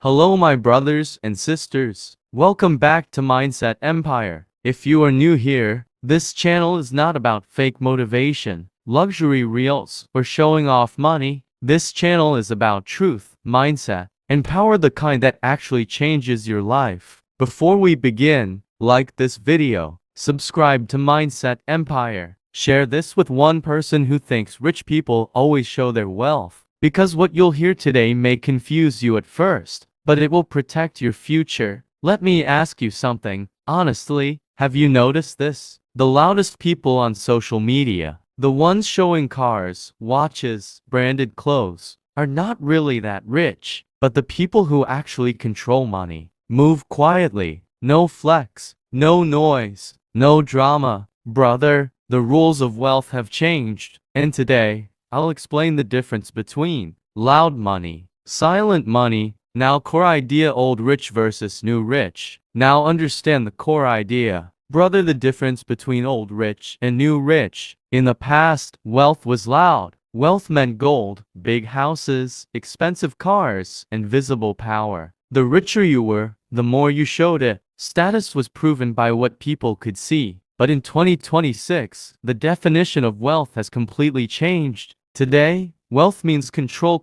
Hello, my brothers and sisters. Welcome back to Mindset Empire. If you are new here, this channel is not about fake motivation, luxury reels, or showing off money. This channel is about truth, mindset, and power, the kind that actually changes your life. Before we begin, like this video, subscribe to Mindset Empire. Share this with one person who thinks rich people always show their wealth. Because what you'll hear today may confuse you at first, but it will protect your future. Let me ask you something, honestly, have you noticed this? The loudest people on social media, the ones showing cars, watches, branded clothes, are not really that rich. But the people who actually control money, move quietly, no flex, no noise, no drama. Brother, the rules of wealth have changed, and today, I'll explain the difference between loud money, silent money. Now core idea, old rich versus new rich. Now understand the core idea. Brother, the difference between old rich and new rich. In the past, wealth was loud. Wealth meant gold, big houses, expensive cars, and visible power. The richer you were, the more you showed it. Status was proven by what people could see. But in 2026, the definition of wealth has completely changed. Today, wealth means control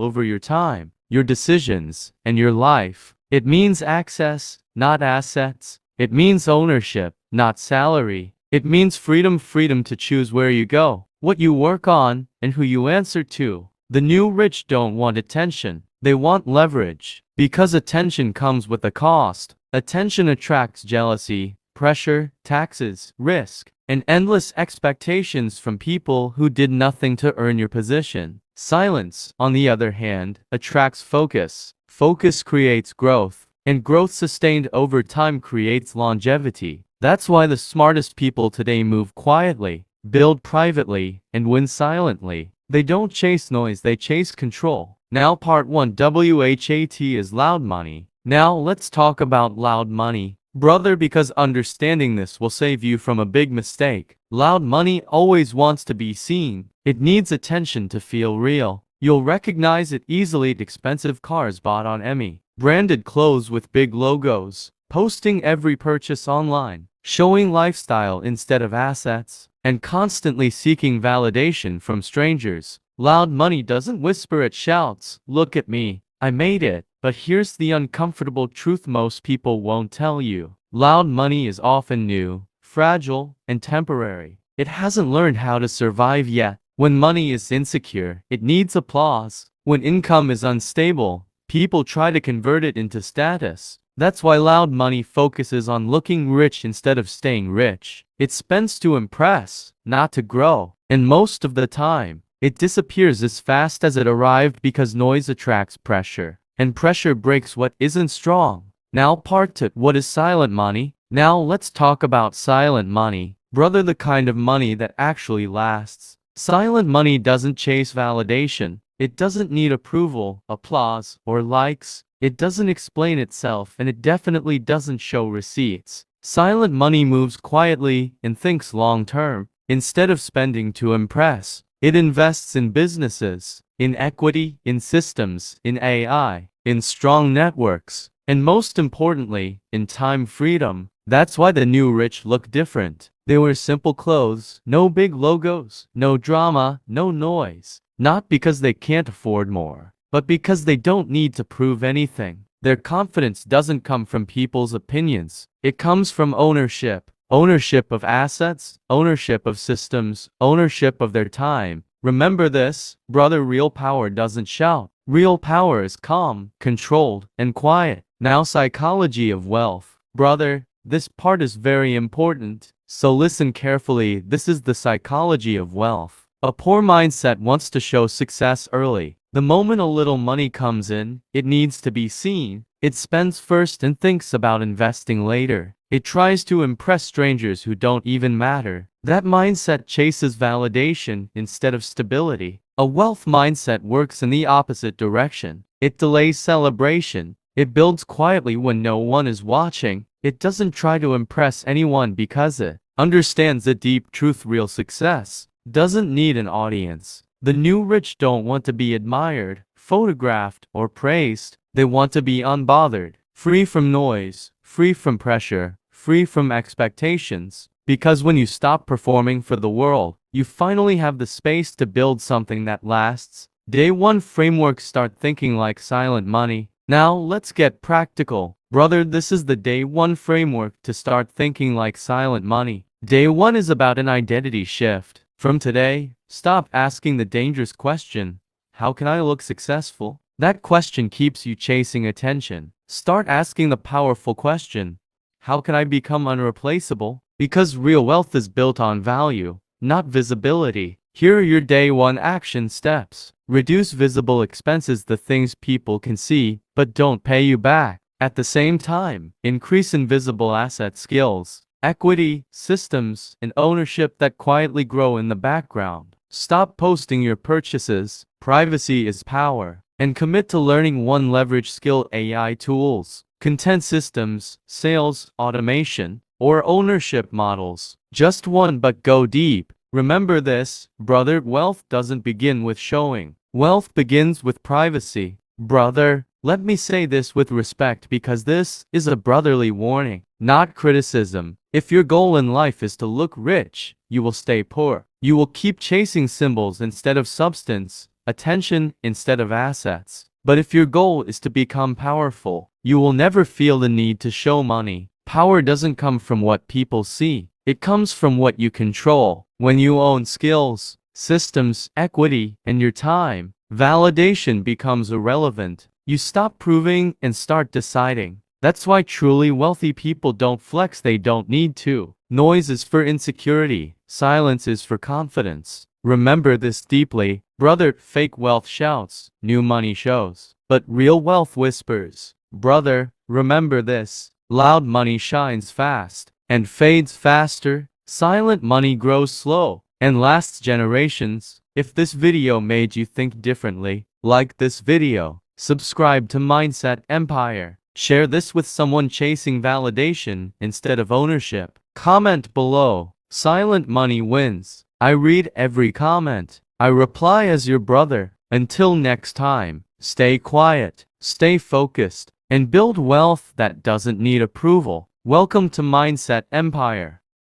over your time, your decisions, and your life. It means access, not assets. It means ownership, not salary. It means freedom to choose where you go, what you work on, and who you answer to. The new rich don't want attention. They want leverage. Because attention comes with a cost. Attention attracts jealousy, pressure, taxes, risk, and endless expectations from people who did nothing to earn your position. Silence, on the other hand, attracts focus. Focus creates growth, and growth sustained over time creates longevity. That's why the smartest people today move quietly, build privately, and win silently. They don't chase noise, they chase control. Now part 1, WHAT is loud money. Now let's talk about loud money, brother, because understanding this will save you from a big mistake. Loud money always wants to be seen. It needs attention to feel real. You'll recognize it easily. Expensive cars bought on Emmy, branded clothes with big logos, posting every purchase online, showing lifestyle instead of assets, and constantly seeking validation from strangers. Loud money doesn't whisper, it shouts, "Look at me, I made it." But here's the uncomfortable truth most people won't tell you. Loud money is often new, fragile, and temporary. It hasn't learned how to survive yet. When money is insecure, it needs applause. When income is unstable, people try to convert it into status. That's why loud money focuses on looking rich instead of staying rich. It spends to impress, not to grow. And most of the time, it disappears as fast as it arrived, because noise attracts pressure, and pressure breaks what isn't strong. Now part 2, what is silent money? Now let's talk about silent money. Brother, the kind of money that actually lasts. Silent money doesn't chase validation. It doesn't need approval, applause, or likes. It doesn't explain itself, and it definitely doesn't show receipts. Silent money moves quietly and thinks long term. Instead of spending to impress, it invests in businesses, in equity, in systems, in AI, in strong networks, and most importantly, in time freedom. That's why the new rich look different. They wear simple clothes, no big logos, no drama, no noise. Not because they can't afford more, but because they don't need to prove anything. Their confidence doesn't come from people's opinions. It comes from ownership. Ownership of assets, ownership of systems, ownership of their time. Remember this, brother, real power doesn't shout. Real power is calm, controlled, and quiet. Now psychology of wealth. Brother, this part is very important, so listen carefully. This is the psychology of wealth. A poor mindset wants to show success early. The moment a little money comes in, it needs to be seen. It spends first and thinks about investing later. It tries to impress strangers who don't even matter. That mindset chases validation instead of stability. A wealth mindset works in the opposite direction. It delays celebration. It builds quietly when no one is watching. It doesn't try to impress anyone because it understands the deep truth. Real success doesn't need an audience. The new rich don't want to be admired, photographed, or praised. They want to be unbothered, free from noise, free from pressure, free from expectations. Because when you stop performing for the world, you finally have the space to build something that lasts. Day 1 framework. Start thinking like silent money. Now let's get practical. Brother, this is the Day 1 framework to start thinking like silent money. Day 1 is about an identity shift. From today, stop asking the dangerous question, how can I look successful? That question keeps you chasing attention. Start asking the powerful question, how can I become unreplaceable? Because real wealth is built on value, not visibility. Here are your Day 1 action steps. Reduce visible expenses, the things people can see, but don't pay you back. At the same time, increase invisible asset skills, equity, systems, and ownership that quietly grow in the background. Stop posting your purchases, privacy is power, and commit to learning one leverage skill: AI tools, content systems, sales, automation, or ownership models. Just one, but go deep. Remember this, brother, wealth doesn't begin with showing. Wealth begins with privacy. Brother, let me say this with respect because this is a brotherly warning, not criticism. If your goal in life is to look rich, you will stay poor. You will keep chasing symbols instead of substance, attention instead of assets. But if your goal is to become powerful, you will never feel the need to show money. Power doesn't come from what people see. It comes from what you control. When you own skills, systems, equity, and your time, validation becomes irrelevant. You stop proving and start deciding. That's why truly wealthy people don't flex, they don't need to. Noise is for insecurity. Silence is for confidence. Remember this deeply, brother. Fake wealth shouts, new money shows, but real wealth whispers. Brother, remember this. Loud money shines fast and fades faster. Silent money grows slow and lasts generations. If this video made you think differently, like this video, subscribe to Mindset Empire. Share this with someone chasing validation instead of ownership. Comment below. Silent money wins. I read every comment. I reply as your brother. Until next time, stay quiet, stay focused, and build wealth that doesn't need approval. Welcome to Mindset Empire.